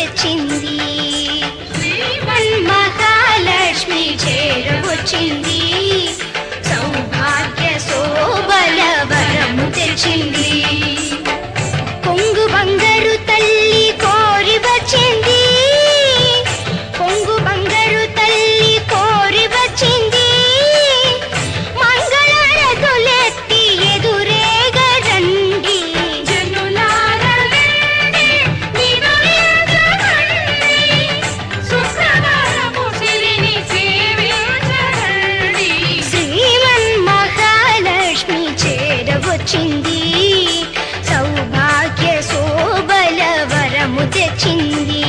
తెచ్చింది. మహాలక్ష్మి చేరవచ్చింది, సౌభాగ్య శోభల వరము తెచ్చింది. కొంగు బంగారు తల్లి కోరి వచ్చింది, కొంగు బంగారు తల్లి కోరి వచ్చింది. మంగళారతులెత్తి ఎదురేగా రండి, జనులారా రండి, నిదురించకండి, శుక్రవారము సిరిని సేవించరండి. శ్రీమన్మహాలక్ష్మి చేరవచ్చింది, సౌభాగ్య శోభల వరము తెచ్చింది.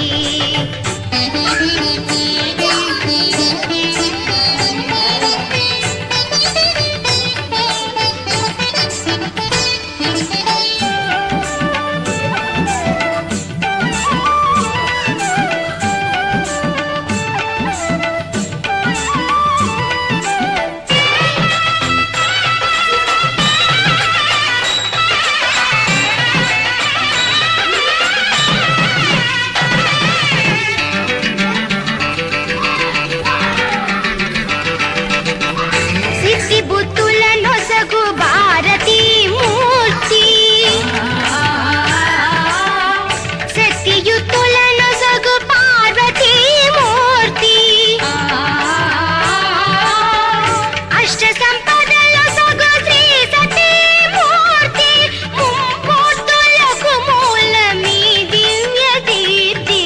సిద్ధి బుద్ధుల నొసగు భారతీ మూర్తి, శక్తియుక్తుల నొసగు పార్వతీ మూర్తి, అష్ట సంపదల సగు శ్రీ సతీ మూర్తి, ముమ్మూర్తులకు మూలమీ దివ్య దీప్తి.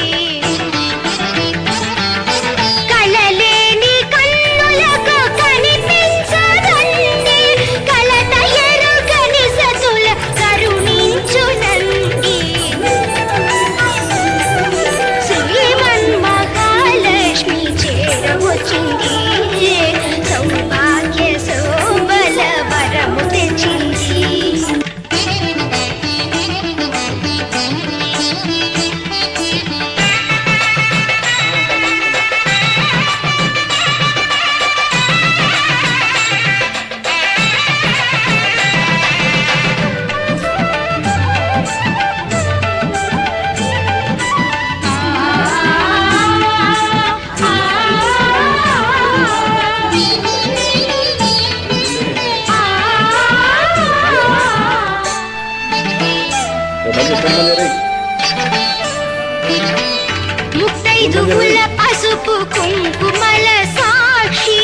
కలలేని కన్నులకు కనిపించదండి, కలత ఎరుగని సతుల కరుణించునండి. శ్రీమన్మహాలక్ష్మి చేరవచ్చింది, సౌభాగ్య శోభల వరము తెచ్చింది. ముత్తైదువుల పసుపు కుంకుమల సాక్షి,